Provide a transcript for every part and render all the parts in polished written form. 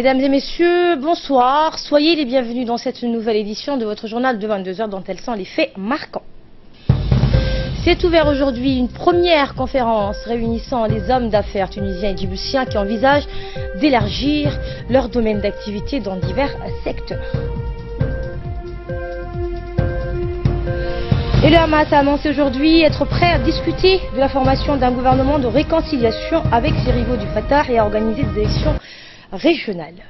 Mesdames et messieurs, bonsoir. Soyez les bienvenus dans cette nouvelle édition de votre journal de 22h dont elles sont les faits marquants. C'est ouvert aujourd'hui une première conférence réunissant les hommes d'affaires tunisiens et djiboutiens qui envisagent d'élargir leur domaine d'activité dans divers secteurs. Et le Hamas a annoncé aujourd'hui être prêt à discuter de la formation d'un gouvernement de réconciliation avec ses rivaux du Fatah et à organiser des élections régionales.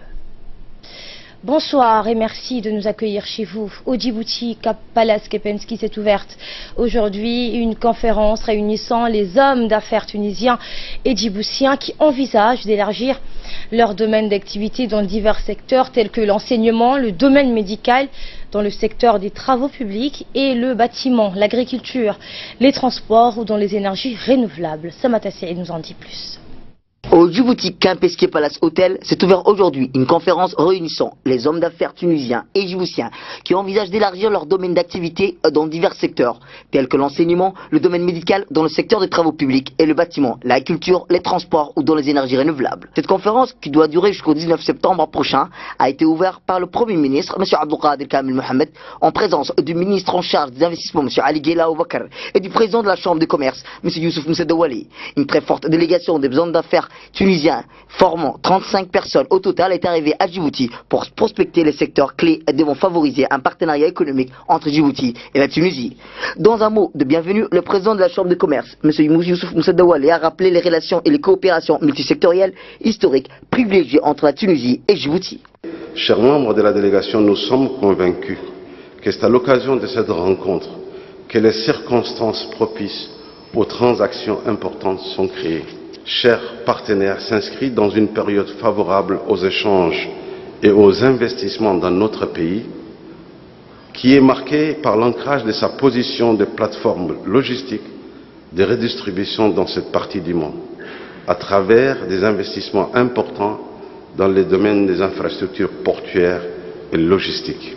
Bonsoir et merci de nous accueillir chez vous. Au Djibouti, Cap Palace Kepensky s'est ouverte aujourd'hui une conférence réunissant les hommes d'affaires tunisiens et djiboutiens qui envisagent d'élargir leur domaine d'activité dans divers secteurs tels que l'enseignement, le domaine médical, dans le secteur des travaux publics et le bâtiment, l'agriculture, les transports ou dans les énergies renouvelables. Samata Saïd nous en dit plus. Au Djibouti Kempinski Palace Hotel s'est ouvert aujourd'hui une conférence réunissant les hommes d'affaires tunisiens et djiboutiens qui envisagent d'élargir leur domaine d'activité dans divers secteurs, tels que l'enseignement, le domaine médical dans le secteur des travaux publics et le bâtiment, l'agriculture, les transports ou dans les énergies renouvelables. Cette conférence, qui doit durer jusqu'au 19 septembre prochain, a été ouverte par le Premier ministre, M. Abdelkader Kamel Mohamed, en présence du ministre en charge des investissements, M. Ali Ghela Oubacar, et du président de la Chambre de commerce, M. Youssouf Moussedawali. Une très forte délégation des hommes d'affaires tunisiens formant 35 personnes au total est arrivé à Djibouti pour prospecter les secteurs clés devant favoriser un partenariat économique entre Djibouti et la Tunisie. Dans un mot de bienvenue, le président de la Chambre de commerce, M. Youssouf Moussedawali, a rappelé les relations et les coopérations multisectorielles historiques privilégiées entre la Tunisie et Djibouti. Chers membres de la délégation, nous sommes convaincus que c'est à l'occasion de cette rencontre que les circonstances propices aux transactions importantes sont créées. Chers partenaires, s'inscrit dans une période favorable aux échanges et aux investissements dans notre pays, qui est marquée par l'ancrage de sa position de plateforme logistique de redistribution dans cette partie du monde, à travers des investissements importants dans les domaines des infrastructures portuaires et logistiques.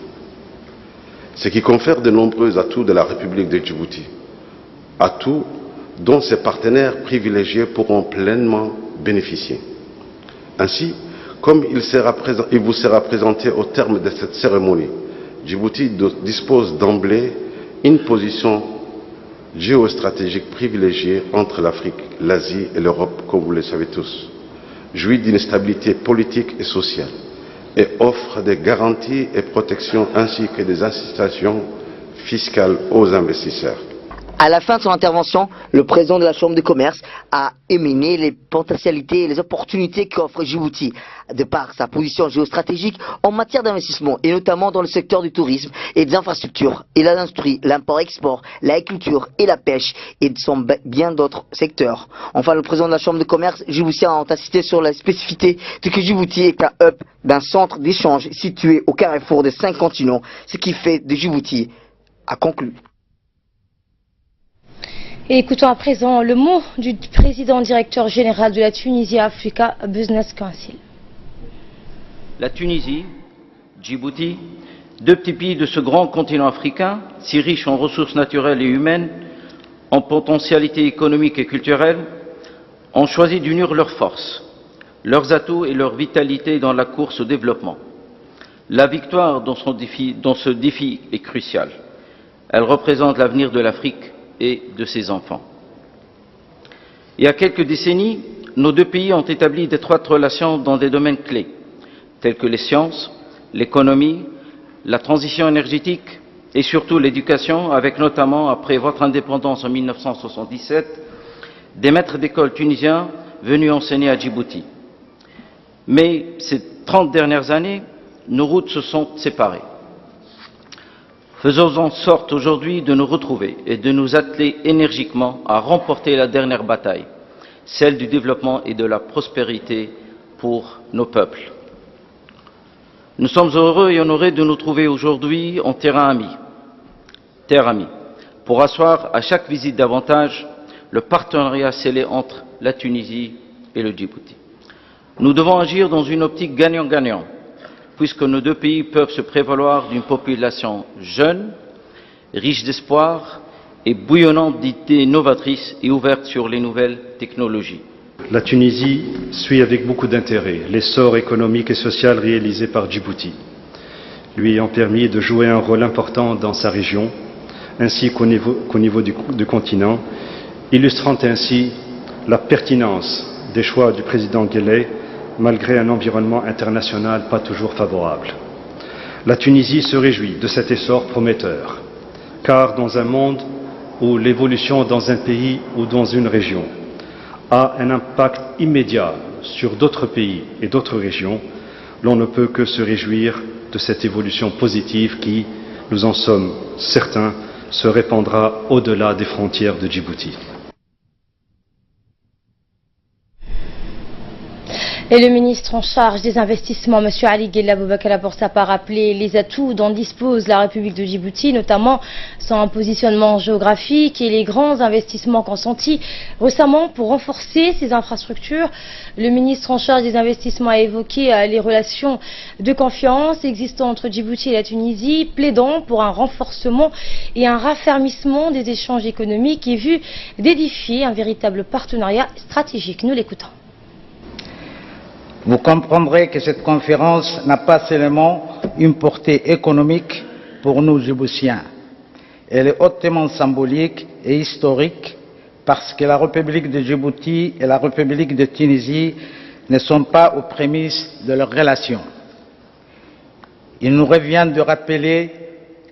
Ce qui confère de nombreux atouts de la République de Djibouti, atouts dont ses partenaires privilégiés pourront pleinement bénéficier. Ainsi, comme il vous sera présenté au terme de cette cérémonie, Djibouti dispose d'emblée une position géostratégique privilégiée entre l'Afrique, l'Asie et l'Europe, comme vous le savez tous, jouit d'une stabilité politique et sociale et offre des garanties et protections ainsi que des incitations fiscales aux investisseurs. À la fin de son intervention, le président de la Chambre de commerce a émené les potentialités et les opportunités qu'offre Djibouti, de par sa position géostratégique en matière d'investissement, et notamment dans le secteur du tourisme et des infrastructures, et l'industrie, l'import-export, l'agriculture et la pêche, et bien d'autres secteurs. Enfin, le président de la Chambre de commerce djiboutien a insisté sur la spécificité de que Djibouti est un hub d'un centre d'échange situé au carrefour des 5 continents, ce qui fait de Djibouti, a conclu. Et écoutons à présent le mot du président directeur général de la Tunisie Africa Business Council. La Tunisie, Djibouti, deux petits pays de ce grand continent africain, si riches en ressources naturelles et humaines, en potentialités économiques et culturelles, ont choisi d'unir leurs forces, leurs atouts et leur vitalité dans la course au développement. La victoire dans ce défi est cruciale. Elle représente l'avenir de l'Afrique et de ses enfants. Il y a quelques décennies, nos deux pays ont établi d'étroites relations dans des domaines clés, tels que les sciences, l'économie, la transition énergétique et surtout l'éducation, avec notamment, après votre indépendance en 1977, des maîtres d'école tunisiens venus enseigner à Djibouti. Mais ces 30 dernières années, nos routes se sont séparées. Faisons en sorte aujourd'hui de nous retrouver et de nous atteler énergiquement à remporter la dernière bataille, celle du développement et de la prospérité pour nos peuples. Nous sommes heureux et honorés de nous trouver aujourd'hui en terre amie, pour asseoir à chaque visite davantage le partenariat scellé entre la Tunisie et le Djibouti. Nous devons agir dans une optique gagnant-gagnant, puisque nos deux pays peuvent se prévaloir d'une population jeune, riche d'espoir et bouillonnante d'idées novatrices et ouverte sur les nouvelles technologies. La Tunisie suit avec beaucoup d'intérêt l'essor économique et social réalisé par Djibouti, lui ayant permis de jouer un rôle important dans sa région, ainsi qu'au niveau du continent, illustrant ainsi la pertinence des choix du président Guelleh, malgré un environnement international pas toujours favorable. La Tunisie se réjouit de cet essor prometteur, car dans un monde où l'évolution dans un pays ou dans une région a un impact immédiat sur d'autres pays et d'autres régions, l'on ne peut que se réjouir de cette évolution positive qui, nous en sommes certains, se répandra au-delà des frontières de Djibouti. Et le ministre en charge des investissements, M. Ali Ghella Boubakala, pour sa part, rappelé les atouts dont dispose la République de Djibouti, notamment son positionnement géographique et les grands investissements consentis récemment pour renforcer ses infrastructures. Le ministre en charge des investissements a évoqué les relations de confiance existant entre Djibouti et la Tunisie, plaidant pour un renforcement et un raffermissement des échanges économiques et vu d'édifier un véritable partenariat stratégique. Nous l'écoutons. Vous comprendrez que cette conférence n'a pas seulement une portée économique pour nous Djiboutiens. Elle est hautement symbolique et historique parce que la République de Djibouti et la République de Tunisie ne sont pas aux prémices de leurs relations. Il nous revient de rappeler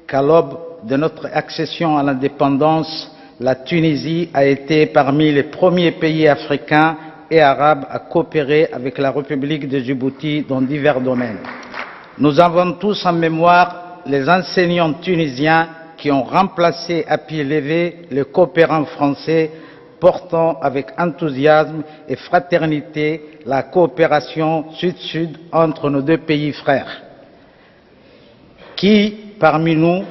qu'à l'aube de notre accession à l'indépendance, la Tunisie a été parmi les premiers pays africains et arabes à coopérer avec la République de Djibouti dans divers domaines. Nous avons tous en mémoire les enseignants tunisiens qui ont remplacé à pied levé les coopérants français, portant avec enthousiasme et fraternité la coopération sud-sud entre nos deux pays frères. Qui, parmi nous,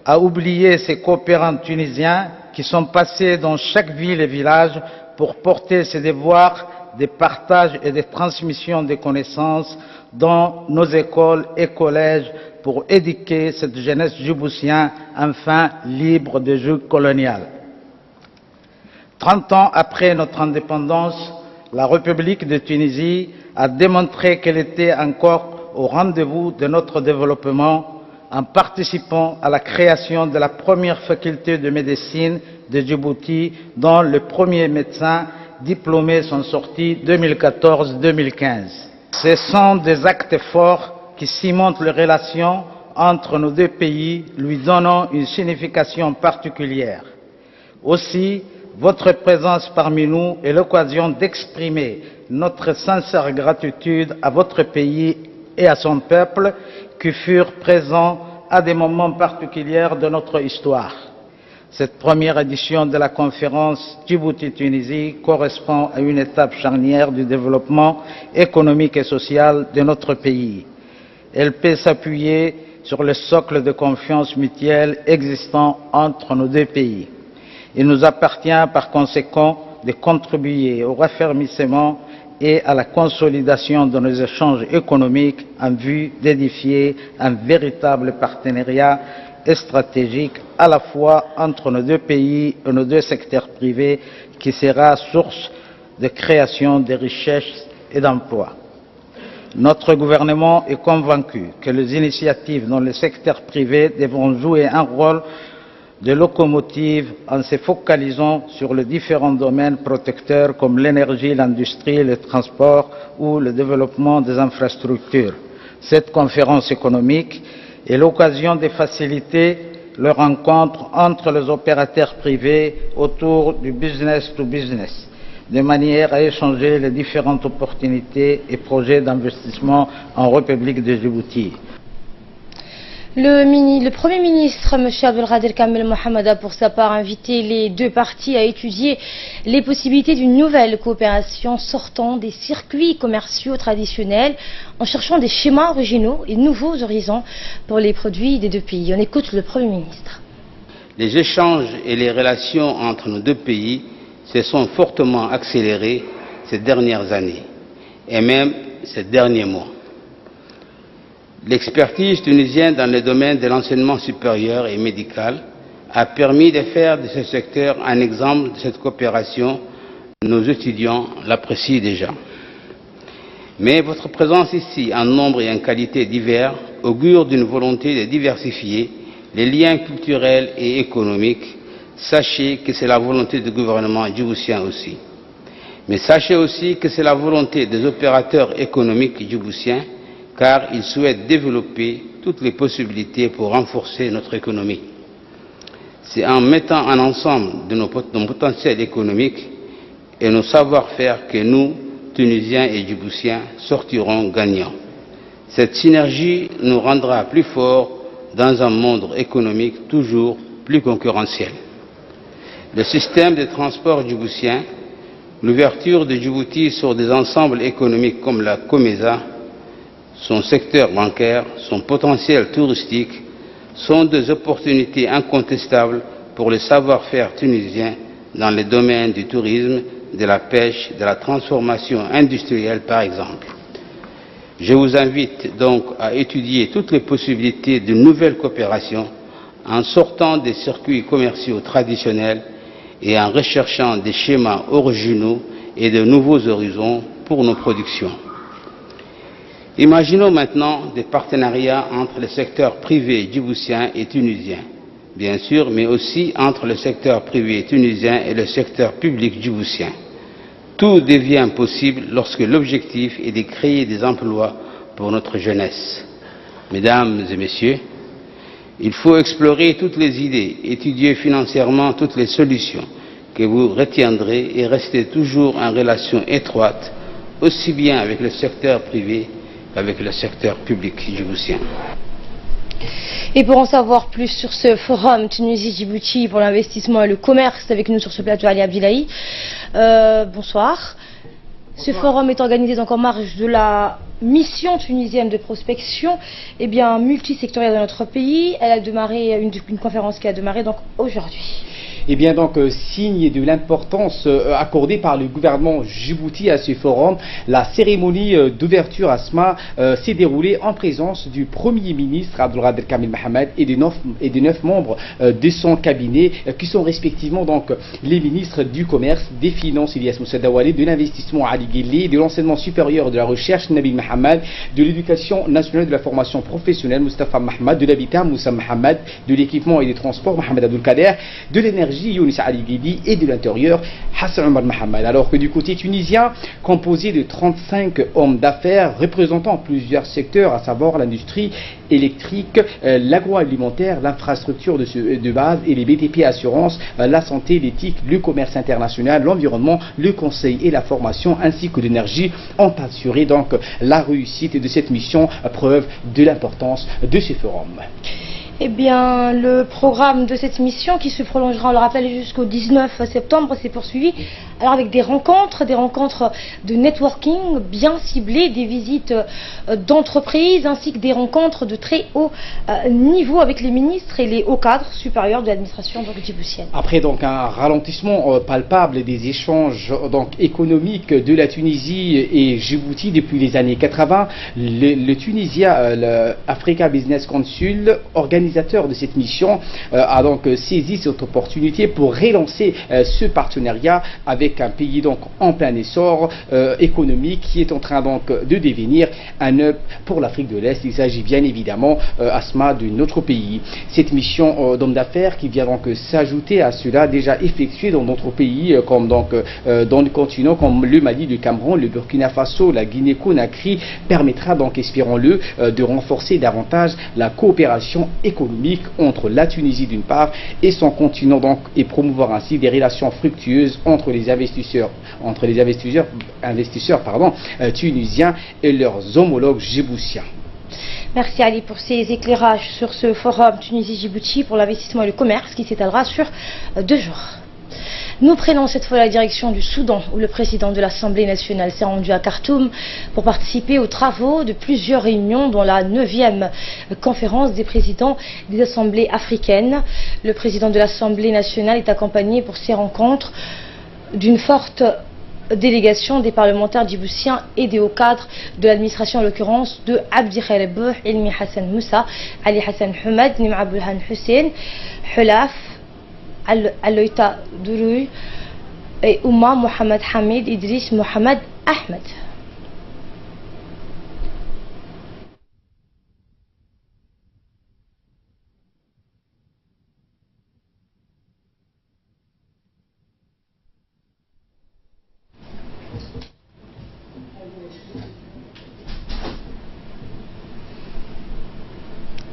a oublié ces coopérants tunisiens qui sont passés dans chaque ville et village pour porter ces devoirs de partage et de transmission des connaissances dans nos écoles et collèges pour éduquer cette jeunesse djiboutienne enfin libre de joug colonial. 30 ans après notre indépendance, la République de Tunisie a démontré qu'elle était encore au rendez-vous de notre développement en participant à la création de la première faculté de médecine de Djibouti, dont les premiers médecins diplômés sont sortis 2014-2015. Ce sont des actes forts qui cimentent les relations entre nos deux pays, lui donnant une signification particulière. Aussi, votre présence parmi nous est l'occasion d'exprimer notre sincère gratitude à votre pays et à son peuple qui furent présents à des moments particuliers de notre histoire. Cette première édition de la conférence Djibouti-Tunisie correspond à une étape charnière du développement économique et social de notre pays. Elle peut s'appuyer sur le socle de confiance mutuelle existant entre nos deux pays. Il nous appartient par conséquent de contribuer au raffermissement et à la consolidation de nos échanges économiques en vue d'édifier un véritable partenariat stratégique à la fois entre nos deux pays et nos deux secteurs privés qui sera source de création de richesses et d'emplois. Notre gouvernement est convaincu que les initiatives dans le secteur privé devront jouer un rôle de locomotive en se focalisant sur les différents domaines protecteurs comme l'énergie, l'industrie, le transport ou le développement des infrastructures. Cette conférence économique est l'occasion de faciliter les rencontres entre les opérateurs privés autour du business to business, de manière à échanger les différentes opportunités et projets d'investissement en République de Djibouti. Le Premier ministre, M. Abdelkader Kamel Mohamed, a pour sa part invité les deux parties à étudier les possibilités d'une nouvelle coopération sortant des circuits commerciaux traditionnels en cherchant des schémas originaux et nouveaux horizons pour les produits des deux pays. On écoute le Premier ministre. Les échanges et les relations entre nos deux pays se sont fortement accélérés ces dernières années et même ces derniers mois. L'expertise tunisienne dans le domaine de l'enseignement supérieur et médical a permis de faire de ce secteur un exemple de cette coopération nos étudiants l'apprécient déjà. Mais votre présence ici, en nombre et en qualité divers, augure d'une volonté de diversifier les liens culturels et économiques. Sachez que c'est la volonté du gouvernement djiboutien aussi. Mais sachez aussi que c'est la volonté des opérateurs économiques djiboutiens, car ils souhaitent développer toutes les possibilités pour renforcer notre économie. C'est en mettant en ensemble de nos potentiels économiques et nos savoir-faire que nous, Tunisiens et Djiboutiens, sortirons gagnants. Cette synergie nous rendra plus forts dans un monde économique toujours plus concurrentiel. Le système de transport djiboutien, l'ouverture de Djibouti sur des ensembles économiques comme la COMESA, son secteur bancaire, son potentiel touristique, sont des opportunités incontestables pour les savoir-faire tunisiens dans les domaines du tourisme, de la pêche, de la transformation industrielle par exemple. Je vous invite donc à étudier toutes les possibilités de nouvelles coopérations en sortant des circuits commerciaux traditionnels et en recherchant des schémas originaux et de nouveaux horizons pour nos productions. Imaginons maintenant des partenariats entre le secteur privé djiboutien et tunisien, bien sûr, mais aussi entre le secteur privé tunisien et le secteur public djiboutien. Tout devient possible lorsque l'objectif est de créer des emplois pour notre jeunesse. Mesdames et messieurs, il faut explorer toutes les idées, étudier financièrement toutes les solutions que vous retiendrez et rester toujours en relation étroite, aussi bien avec le secteur privé qu'avec le secteur public djiboutien. Et pour en savoir plus sur ce forum Tunisie-Djibouti pour l'investissement et le commerce, avec nous sur ce plateau Ali Abdillahi. Bonsoir. Ce forum est organisé donc en marge de la mission tunisienne de prospection multisectorielle dans notre pays. Elle a démarré, une conférence qui a démarré donc aujourd'hui. Eh bien donc, signe de l'importance accordée par le gouvernement djibouti à ce forum, la cérémonie d'ouverture Asma s'est déroulée en présence du Premier ministre Abdelkader Kamil Mohamed et de 9 membres de son cabinet qui sont respectivement donc les ministres du Commerce, des Finances Ilyas Moussa Dawali, de l'Investissement Ali Guili, de l'Enseignement supérieur et de la Recherche Nabil Mohamed, de l'Éducation nationale et de la formation professionnelle Mustafa Mohamed, de l'Habitat Moussa Mohamed, de l'Équipement et des Transports Mohamed Abdelkader, de l'Énergie Younis Ali Guidi et de l'Intérieur Hassan Omar Mohamed. Alors que du côté tunisien, composé de 35 hommes d'affaires représentant plusieurs secteurs, à savoir l'industrie électrique, l'agroalimentaire, l'infrastructure de base et les BTP assurances, la santé, l'éthique, le commerce international, l'environnement, le conseil et la formation ainsi que l'énergie ont assuré donc la réussite de cette mission, preuve de l'importance de ce forum. Eh bien, le programme de cette mission qui se prolongera, on le rappelle, jusqu'au 19 septembre, s'est poursuivi. Alors avec des rencontres de networking bien ciblées, des visites d'entreprises ainsi que des rencontres de très haut niveau avec les ministres et les hauts cadres supérieurs de l'administration djiboutienne. Après donc un ralentissement palpable des échanges donc économiques de la Tunisie et Djibouti depuis les années 80, le Tunisia, l'Africa Business Council, organisateur de cette mission, a donc saisi cette opportunité pour relancer ce partenariat avec un pays donc en plein essor économique qui est en train donc de devenir un hub pour l'Afrique de l'Est. Il s'agit bien évidemment Asma de notre pays. Cette mission d'hommes d'affaires qui vient donc s'ajouter à cela déjà effectué dans d'autres pays comme donc dans le continent comme le Mali, le Cameroun, le Burkina Faso, la Guinée-Conakry, permettra donc, espérons-le, de renforcer davantage la coopération économique entre la Tunisie d'une part et son continent donc et promouvoir ainsi des relations fructueuses entre les investisseurs tunisiens et leurs homologues djiboutiens. Merci Ali pour ces éclairages sur ce forum Tunisie-Djibouti pour l'investissement et le commerce qui s'étalera sur 2 jours. Nous prenons cette fois la direction du Soudan où le président de l'Assemblée nationale s'est rendu à Khartoum pour participer aux travaux de plusieurs réunions dont la 9e conférence des présidents des assemblées africaines. Le président de l'Assemblée nationale est accompagné pour ces rencontres d'une forte délégation des parlementaires djiboutiens et des hauts cadres de l'administration, en l'occurrence de Abdi Khair Bouh, Ilmi Hassan Moussa, Ali Hassan Hamad, Nim Abdulhan Hussein, Hulaf, Aloïta Douroui, et Ouma Mohamed Hamid Idriss Mohamed Ahmed.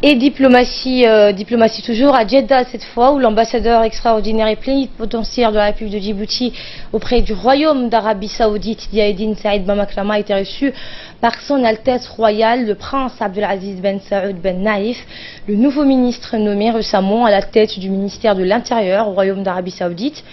Et diplomatie toujours à Jeddah cette fois, où l'ambassadeur extraordinaire et plénipotentiaire de la République de Djibouti auprès du Royaume d'Arabie Saoudite, Diaedine Saïd Bamaklama, a été reçu par son Altesse Royale, le prince Abdelaziz Ben Saoud Ben Naïf, le nouveau ministre nommé récemment à la tête du ministère de l'Intérieur au Royaume d'Arabie Saoudite.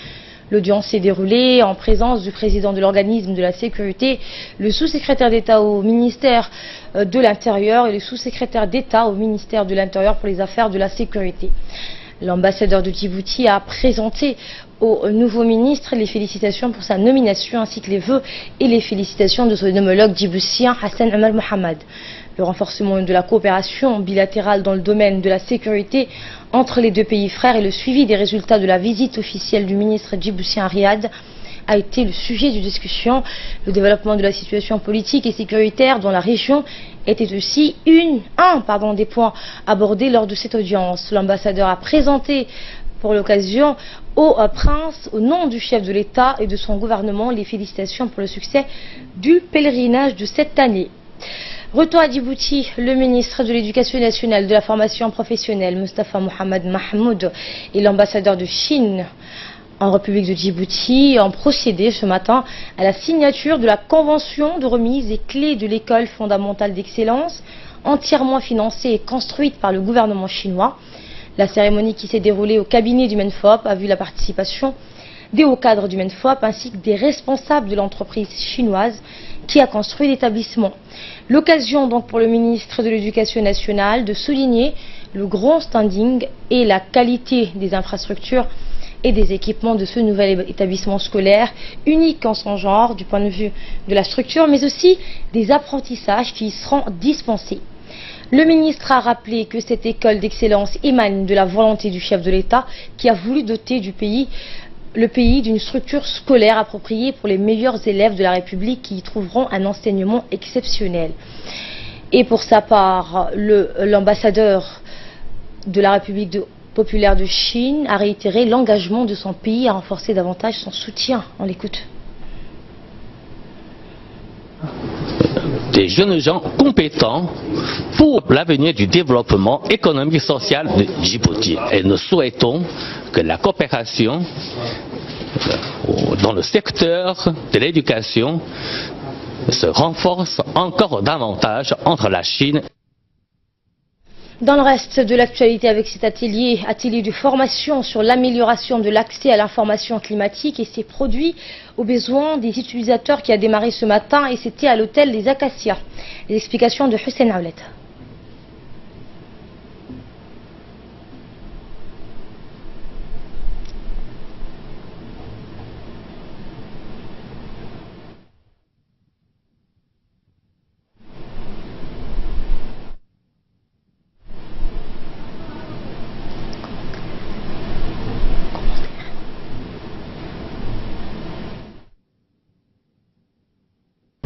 L'audience s'est déroulée en présence du président de l'organisme de la sécurité, le sous-secrétaire d'État au ministère de l'Intérieur et le sous-secrétaire d'État au ministère de l'Intérieur pour les affaires de la sécurité. L'ambassadeur de Djibouti a présenté au nouveau ministre les félicitations pour sa nomination ainsi que les vœux et les félicitations de son homologue djiboutien Hassan Omar Mohamed. Le renforcement de la coopération bilatérale dans le domaine de la sécurité entre les deux pays frères et le suivi des résultats de la visite officielle du ministre djiboutien à Riyad a été le sujet de discussion. Le développement de la situation politique et sécuritaire dans la région était aussi un des points abordés lors de cette audience. L'ambassadeur a présenté pour l'occasion au prince, au nom du chef de l'État et de son gouvernement, les félicitations pour le succès du pèlerinage de cette année. Retour à Djibouti, le ministre de l'Éducation nationale, de la formation professionnelle, Mustafa Mohamed Mahmoud, et l'ambassadeur de Chine en République de Djibouti ont procédé ce matin à la signature de la convention de remise des clés de l'école fondamentale d'excellence, entièrement financée et construite par le gouvernement chinois. La cérémonie qui s'est déroulée au cabinet du MENFOP a vu la participation des hauts cadres du MENFOP ainsi que des responsables de l'entreprise chinoise qui a construit l'établissement. L'occasion donc pour le ministre de l'Éducation nationale de souligner le grand standing et la qualité des infrastructures et des équipements de ce nouvel établissement scolaire, unique en son genre du point de vue de la structure, mais aussi des apprentissages qui y seront dispensés. Le ministre a rappelé que cette école d'excellence émane de la volonté du chef de l'État qui a voulu doter le pays d'une structure scolaire appropriée pour les meilleurs élèves de la République qui y trouveront un enseignement exceptionnel. Et pour sa part, l'ambassadeur de la République populaire de Chine a réitéré l'engagement de son pays à renforcer davantage son soutien. On l'écoute. Des jeunes gens compétents pour l'avenir du développement économique et social de Djibouti. Et nous souhaitons que la coopération dans le secteur de l'éducation se renforce encore davantage entre la Chine. Dans le reste de l'actualité avec cet atelier de formation sur l'amélioration de l'accès à l'information climatique et ses produits aux besoins des utilisateurs qui a démarré ce matin et c'était à l'hôtel des Acacias. Les explications de Hussein Aoulet.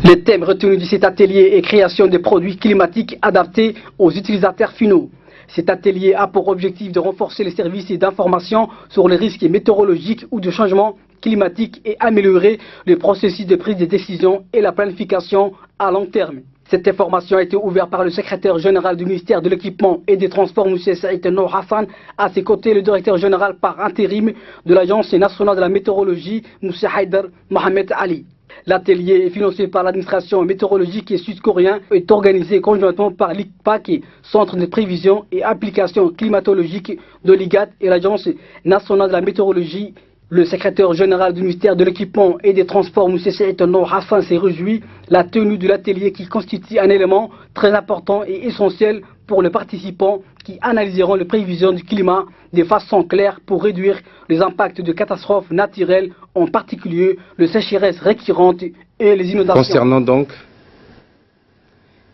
Le thème retenu de cet atelier est création de produits climatiques adaptés aux utilisateurs finaux. Cet atelier a pour objectif de renforcer les services d'information sur les risques météorologiques ou de changement climatique et améliorer le processus de prise de décision et la planification à long terme. Cette information a été ouverte par le secrétaire général du ministère de l'Équipement et des Transports, M. Saïd Nour Hassan. À ses côtés, le directeur général par intérim de l'Agence nationale de la météorologie, M. Haïdar Mohamed Ali. L'atelier est financé par l'administration météorologique sud-coréenne et est organisé conjointement par l'ICPAC, Centre de prévision et application climatologique de l'IGAT et l'Agence nationale de la météorologie. Le secrétaire général du ministère de l'Équipement et des Transports, M. Saïd Nour Hassan, s'est réjoui la tenue de l'atelier qui constitue un élément très important et essentiel pour les participants qui analyseront les prévisions du climat de façon claire pour réduire les impacts de catastrophes naturelles, en particulier les sécheresses récurrentes et les inondations. Concernant donc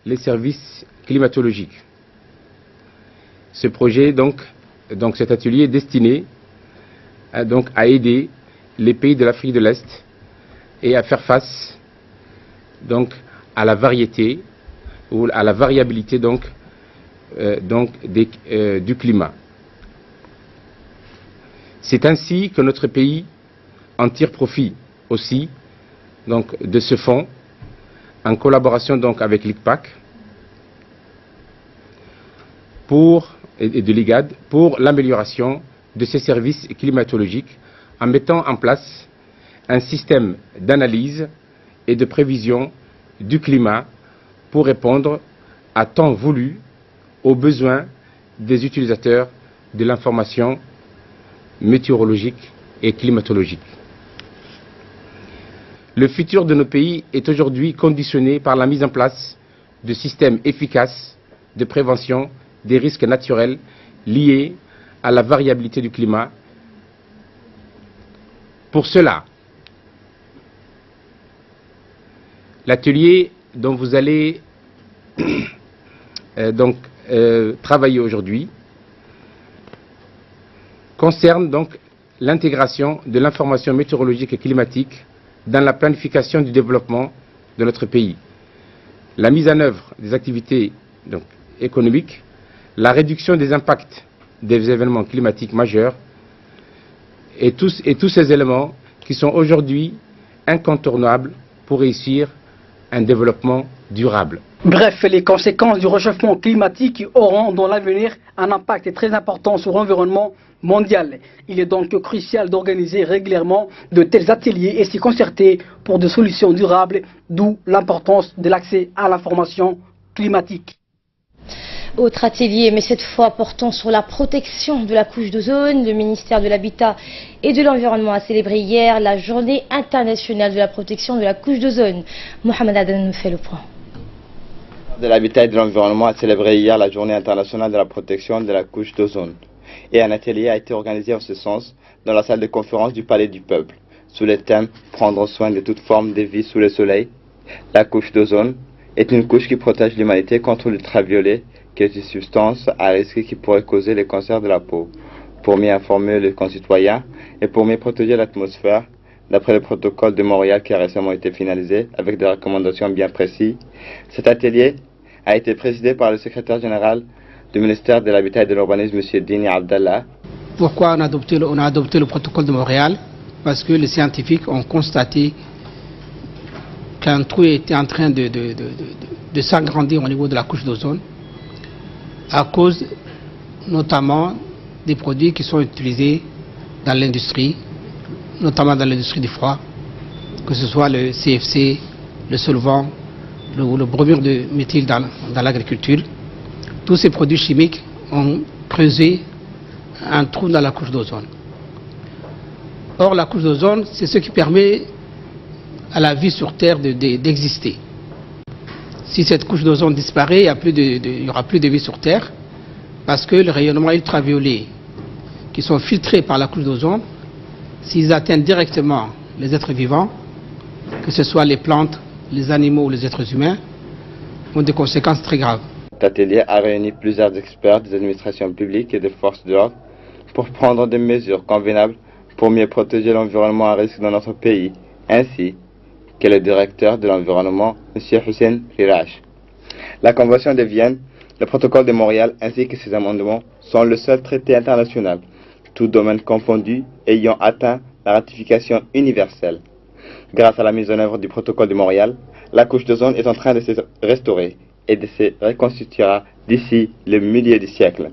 les services climatologiques, ce projet, cet atelier est destiné à aider les pays de l'Afrique de l'Est et à faire face donc à la variété ou à la variabilité du climat. C'est ainsi que notre pays en tire profit aussi donc, de ce fonds, en collaboration donc, avec l'ICPAC et de l'IGAD pour l'amélioration de ces services climatologiques en mettant en place un système d'analyse et de prévision du climat pour répondre à temps voulu aux besoins des utilisateurs de l'information météorologique et climatologique. Le futur de nos pays est aujourd'hui conditionné par la mise en place de systèmes efficaces de prévention des risques naturels liés à la variabilité du climat. Pour cela, l'atelier dont vous allez travailler aujourd'hui concerne donc l'intégration de l'information météorologique et climatique dans la planification du développement de notre pays, la mise en œuvre des activités donc, économiques, la réduction des impacts des événements climatiques majeurs et tous ces éléments qui sont aujourd'hui incontournables pour réussir un développement durable. Bref, les conséquences du réchauffement climatique auront dans l'avenir un impact très important sur l'environnement mondial. Il est donc crucial d'organiser régulièrement de tels ateliers et s'y concerter pour des solutions durables, d'où l'importance de l'accès à l'information climatique. Autre atelier, mais cette fois portant sur la protection de la couche d'ozone, le ministère de l'Habitat et de l'Environnement a célébré hier la journée internationale de la protection de la couche d'ozone. Mohamed Adan nous fait le point. De l'Habitat et de l'Environnement a célébré hier la journée internationale de la protection de la couche d'ozone. Et un atelier a été organisé en ce sens dans la salle de conférence du Palais du Peuple, sous le thème « Prendre soin de toute forme de vie sous le soleil ». La couche d'ozone est une couche qui protège l'humanité contre l'ultraviolet, qui est une substance à risque qui pourrait causer les cancers de la peau. Pour mieux informer les concitoyens et pour mieux protéger l'atmosphère, d'après le protocole de Montréal qui a récemment été finalisé avec des recommandations bien précises, cet atelier a été présidé par le secrétaire général du ministère de l'Habitat et de l'Urbanisme, M. Dini Abdallah. Pourquoi on a adopté le protocole de Montréal? Parce que les scientifiques ont constaté qu'un trou était en train de s'agrandir au niveau de la couche d'ozone à cause notamment des produits qui sont utilisés dans l'industrie, notamment dans l'industrie du froid, que ce soit le CFC, le solvant, le bromure de méthyle dans l'agriculture. Tous ces produits chimiques ont creusé un trou dans la couche d'ozone. Or, la couche d'ozone, c'est ce qui permet à la vie sur Terre d'exister. Si cette couche d'ozone disparaît, il n'y aura plus de vie sur Terre, parce que les rayonnements ultraviolets qui sont filtrés par la couche d'ozone, s'ils atteignent directement les êtres vivants, que ce soit les plantes, les animaux ou les êtres humains, ont des conséquences très graves. Cet atelier a réuni plusieurs experts des administrations publiques et des forces de l'ordre pour prendre des mesures convenables pour mieux protéger l'environnement à risque dans notre pays, ainsi que le directeur de l'environnement, M. Hussein Rirash. La Convention de Vienne, le protocole de Montréal ainsi que ses amendements sont le seul traité international, tout domaine confondu, ayant atteint la ratification universelle. Grâce à la mise en œuvre du protocole de Montréal, la couche d'ozone est en train de se restaurer et de se reconstituera d'ici le milieu du siècle.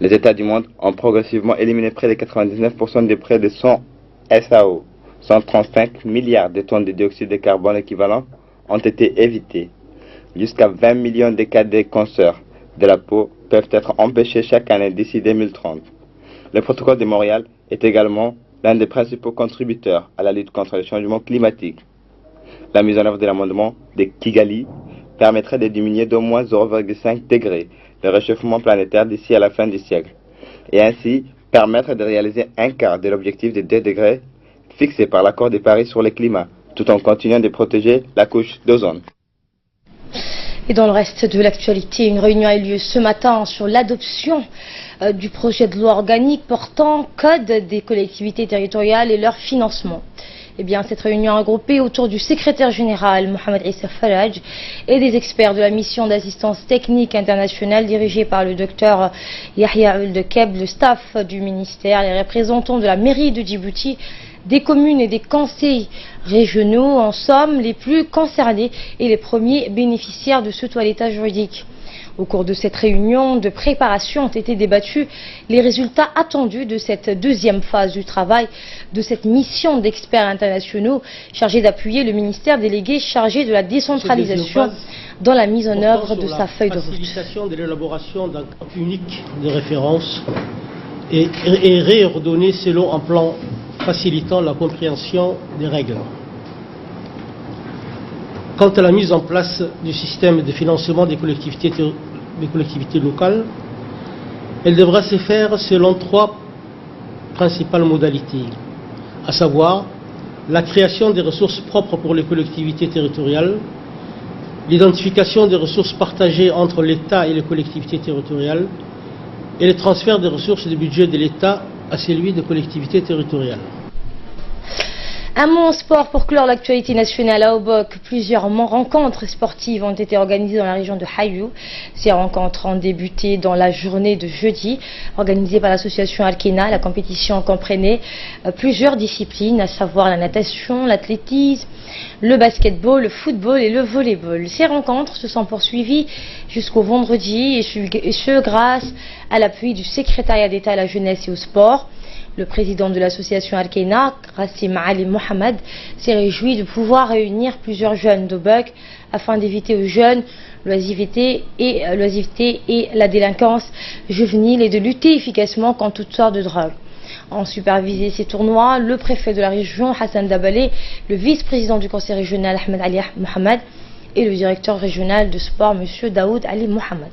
Les États du monde ont progressivement éliminé près de 99% des près de 100 SAO. 135 milliards de tonnes de dioxyde de carbone équivalent ont été évités. Jusqu'à 20 millions de cas de cancer de la peau peuvent être empêchés chaque année d'ici 2030. Le protocole de Montréal est également l'un des principaux contributeurs à la lutte contre le changement climatique. La mise en œuvre de l'amendement de Kigali permettrait de diminuer d'au moins 0,5 degrés le réchauffement planétaire d'ici à la fin du siècle, et ainsi permettre de réaliser un quart de l'objectif de 2 degrés fixé par l'accord de Paris sur le climat, tout en continuant de protéger la couche d'ozone. Et dans le reste de l'actualité, une réunion a eu lieu ce matin sur l'adoption du projet de loi organique portant code des collectivités territoriales et leur financement. Eh bien, cette réunion a regroupé autour du secrétaire général Mohamed Issa Faraj et des experts de la mission d'assistance technique internationale dirigée par le docteur Yahya Ould-Keb, le staff du ministère, les représentants de la mairie de Djibouti, des communes et des conseils régionaux, en somme les plus concernés et les premiers bénéficiaires de ce toilettage juridique. Au cours de cette réunion de préparation ont été débattus les résultats attendus de cette deuxième phase du travail de cette mission d'experts internationaux chargée d'appuyer le ministère délégué chargé de la décentralisation dans la mise en œuvre de sa feuille de route. Facilitation de l'élaboration d'un cadre unique de référence et réordonné selon un plan facilitant la compréhension des règles. Quant à la mise en place du système de financement des collectivités locales, elle devra se faire selon trois principales modalités, à savoir la création des ressources propres pour les collectivités territoriales, l'identification des ressources partagées entre l'État et les collectivités territoriales et le transfert des ressources du budget de l'État à celui des collectivités territoriales. Un mot en sport pour clore l'actualité nationale à Obok. Plusieurs rencontres sportives ont été organisées dans la région de Hayou. Ces rencontres ont débuté dans la journée de jeudi, organisée par l'association Al-Kena. La compétition comprenait plusieurs disciplines, à savoir la natation, l'athlétisme, le basketball, le football et le volleyball. Ces rencontres se sont poursuivies jusqu'au vendredi, et ce grâce à l'appui du secrétariat d'État à la jeunesse et au sport. Le président de l'association Al-Kena, Rassim Ali Mohamed, s'est réjoui de pouvoir réunir plusieurs jeunes d'Obok afin d'éviter aux jeunes l'oisiveté et la délinquance juvénile et de lutter efficacement contre toutes sortes de drogues. Ont supervisé ces tournois le préfet de la région Hassan Dabalé, le vice-président du conseil régional Ahmed Ali Mohamed et le directeur régional de sport M. Daoud Ali Mohamed.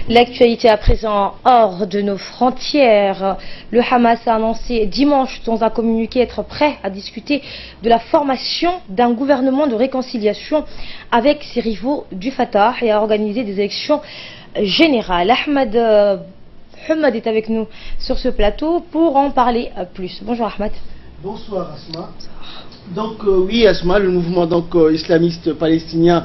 L'actualité à présent hors de nos frontières. Le Hamas a annoncé dimanche dans un communiqué être prêt à discuter de la formation d'un gouvernement de réconciliation avec ses rivaux du Fatah et à organiser des élections générales. Ahmed Hamad est avec nous sur ce plateau pour en parler plus. Bonjour Ahmed. Bonsoir Asma. Donc oui Asma, le mouvement islamiste palestinien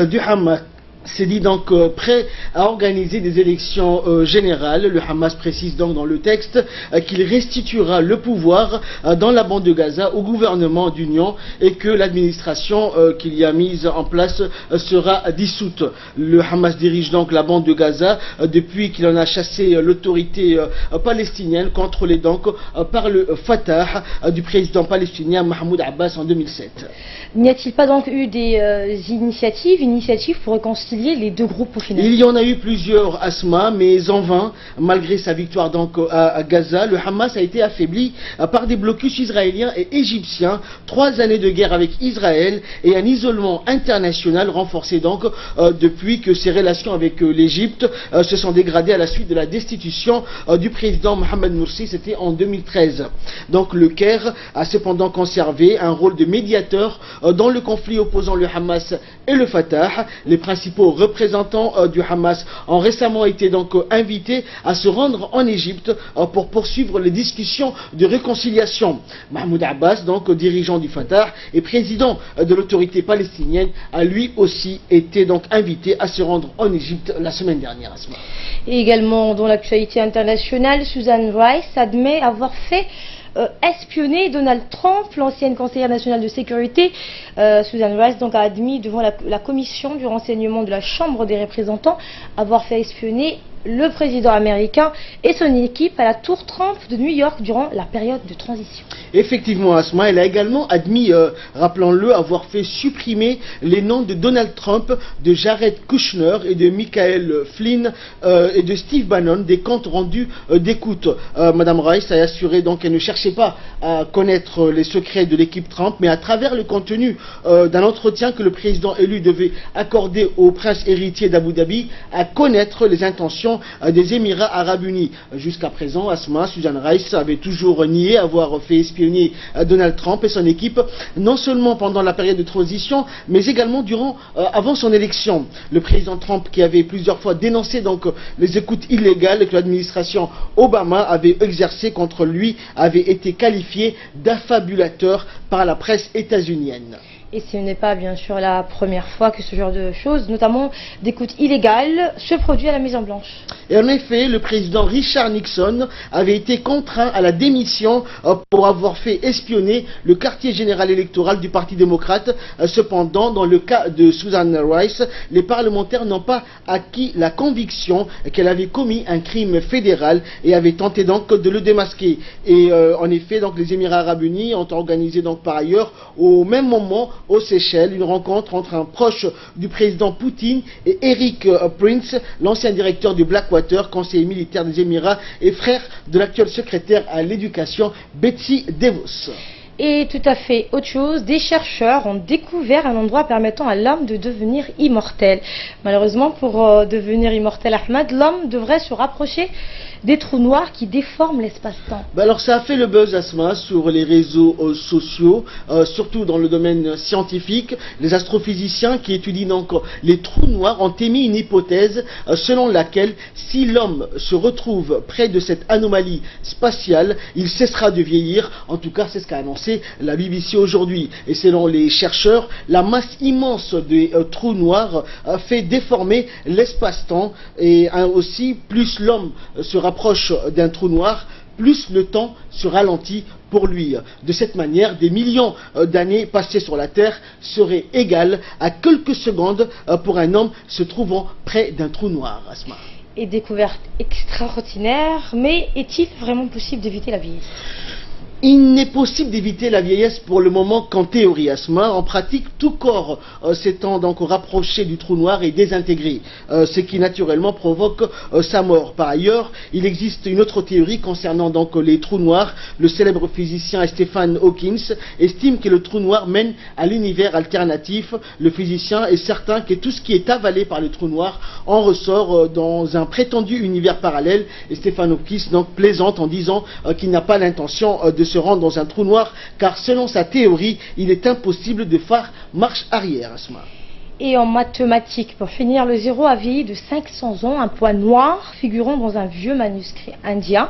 du Hamas s'est dit donc prêt à organiser des élections générales. Le Hamas précise donc dans le texte qu'il restituera le pouvoir dans la bande de Gaza au gouvernement d'union et que l'administration qu'il y a mise en place sera dissoute. Le Hamas dirige donc la bande de Gaza depuis qu'il en a chassé l'autorité palestinienne contrôlée donc par le Fatah du président palestinien Mahmoud Abbas en 2007. N'y a-t-il pas donc eu des initiatives pour réconcilier les deux groupes au final? Il y en a eu plusieurs, Asma, mais en vain. Malgré sa victoire donc à Gaza, le Hamas a été affaibli par des blocus israéliens et égyptiens, 3 années de guerre avec Israël et un isolement international renforcé donc depuis que ses relations avec l'Égypte se sont dégradées à la suite de la destitution du président Mohamed Morsi, c'était en 2013. Donc le Caire a cependant conservé un rôle de médiateur dans le conflit opposant le Hamas et le Fatah. Les principaux représentants du Hamas ont récemment été donc invités à se rendre en Égypte pour poursuivre les discussions de réconciliation. Mahmoud Abbas, donc dirigeant du Fatah et président de l'autorité palestinienne, a lui aussi été donc invité à se rendre en Égypte la semaine dernière. Asma. Et également dans l'actualité internationale, Susan Rice admet avoir fait espionner Donald Trump, l'ancienne conseillère nationale de sécurité. Susan Rice donc a admis devant la commission du renseignement de la Chambre des représentants avoir fait espionner le président américain et son équipe à la tour Trump de New York durant la période de transition. Effectivement, Asma, elle a également admis, rappelons-le, avoir fait supprimer les noms de Donald Trump, de Jared Kushner et de Michael Flynn et de Steve Bannon des comptes rendus d'écoute. Madame Rice a assuré donc qu'elle ne cherchait pas à connaître les secrets de l'équipe Trump, mais à travers le contenu d'un entretien que le président élu devait accorder au prince héritier d'Abu Dhabi, à connaître les intentions délégation des Émirats Arabes Unis. Jusqu'à présent, Asma, Susan Rice avait toujours nié avoir fait espionner Donald Trump et son équipe, non seulement pendant la période de transition, mais également avant son élection. Le président Trump, qui avait plusieurs fois dénoncé donc les écoutes illégales que l'administration Obama avait exercées contre lui, avait été qualifié d'affabulateur par la presse états-unienne. Et ce n'est pas bien sûr la première fois que ce genre de choses, notamment d'écoute illégale, se produit à la Maison Blanche. Et en effet, le président Richard Nixon avait été contraint à la démission pour avoir fait espionner le quartier général électoral du Parti démocrate. Cependant, dans le cas de Susan Rice, les parlementaires n'ont pas acquis la conviction qu'elle avait commis un crime fédéral et avaient tenté donc de le démasquer. Et en effet, donc, les Émirats Arabes Unis ont organisé donc par ailleurs au même moment aux Seychelles une rencontre entre un proche du président Poutine et Eric Prince, l'ancien directeur du Blackwater, conseiller militaire des Émirats et frère de l'actuel secrétaire à l'éducation Betsy DeVos. Et tout à fait autre chose, des chercheurs ont découvert un endroit permettant à l'homme de devenir immortel. Malheureusement, pour devenir immortel, Ahmed, l'homme devrait se rapprocher des trous noirs qui déforment l'espace-temps. Alors ça a fait le buzz, Asma, sur les réseaux sociaux, surtout dans le domaine scientifique. Les astrophysiciens qui étudient donc les trous noirs ont émis une hypothèse selon laquelle si l'homme se retrouve près de cette anomalie spatiale, il cessera de vieillir. En tout cas, c'est ce qu'a annoncé la BBC aujourd'hui. Et selon les chercheurs, la masse immense des trous noirs fait déformer l'espace-temps et aussi plus l'homme se rapproche d'un trou noir, plus le temps se ralentit pour lui. De cette manière, des millions d'années passées sur la Terre seraient égales à quelques secondes pour un homme se trouvant près d'un trou noir, Asma. Et découverte extraordinaire, mais est-il vraiment possible d'éviter la vieillesse ? Il n'est possible d'éviter la vieillesse pour le moment qu'en théorie, Asma. En pratique, tout corps s'étant donc rapproché du trou noir est désintégré, ce qui naturellement provoque sa mort. Par ailleurs, il existe une autre théorie concernant donc les trous noirs. Le célèbre physicien Stephen Hawking estime que le trou noir mène à l'univers alternatif. Le physicien est certain que tout ce qui est avalé par le trou noir en ressort dans un prétendu univers parallèle. Et Stephen Hawking donc plaisante en disant qu'il n'a pas l'intention de se rendre dans un trou noir, car selon sa théorie, il est impossible de faire marche arrière, Asma. Et en mathématiques, pour finir, le zéro a vieilli de 500 ans, un point noir figurant dans un vieux manuscrit indien,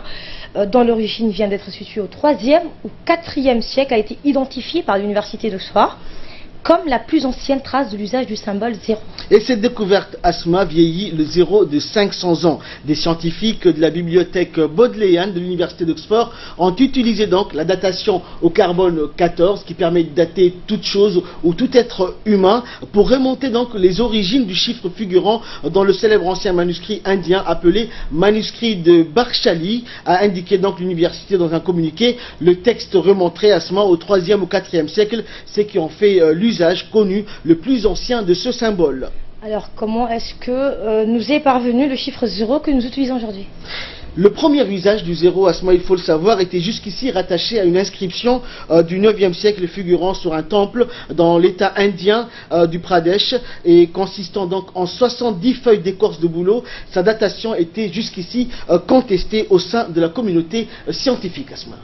dont l'origine vient d'être située au 3e ou 4e siècle, a été identifié par l'université d'Oxford comme la plus ancienne trace de l'usage du symbole zéro. Et cette découverte, Asma, vieillit le zéro de 500 ans. Des scientifiques de la bibliothèque bodléienne de l'université d'Oxford ont utilisé donc la datation au carbone 14, qui permet de dater toute chose ou tout être humain, pour remonter donc les origines du chiffre figurant dans le célèbre ancien manuscrit indien appelé manuscrit de Bakhshali, a indiqué donc l'université dans un communiqué. Le texte remonterait, Asma, au 3e ou 4e siècle, ce qui en fait l'usage connu le plus ancien de ce symbole. Alors comment est-ce que nous est parvenu le chiffre 0 que nous utilisons aujourd'hui ? Le premier usage du zéro, Asma, il faut le savoir, était jusqu'ici rattaché à une inscription du 9e siècle figurant sur un temple dans l'état indien du Pradesh et consistant donc en 70 feuilles d'écorce de bouleau. Sa datation était jusqu'ici contestée au sein de la communauté scientifique, Asma.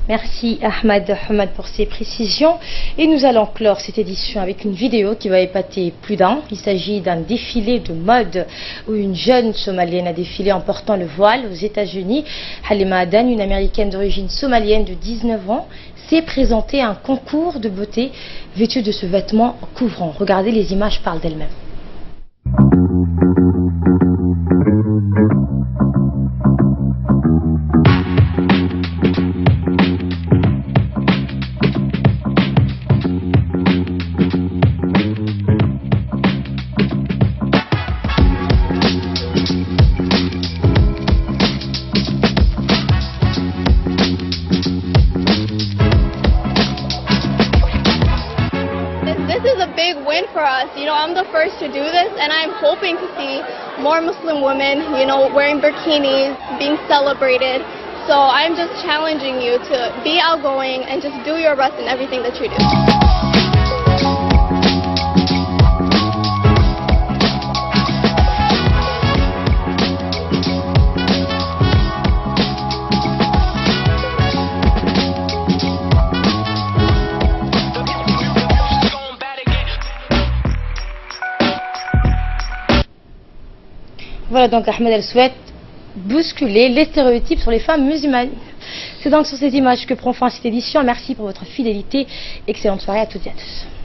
Merci Ahmed Hamad pour ces précisions. Et nous allons clore cette édition avec une vidéo qui va épater plus d'un. Il s'agit d'un défilé de mode où une jeune somalienne a défilé en portant le voile aux États-Unis. Halima Adan, une américaine d'origine somalienne de 19 ans, s'est présentée à un concours de beauté vêtue de ce vêtement couvrant. Regardez, les images parlent d'elles-mêmes. I'm the first to do this, and I'm hoping to see more Muslim women, wearing bikinis, being celebrated. So I'm just challenging you to be outgoing and just do your best in everything that you do. donc Ahmed, elle souhaite bousculer les stéréotypes sur les femmes musulmanes. C'est donc sur ces images que prend fin cette édition. Merci pour votre fidélité. Excellente soirée à toutes et à tous.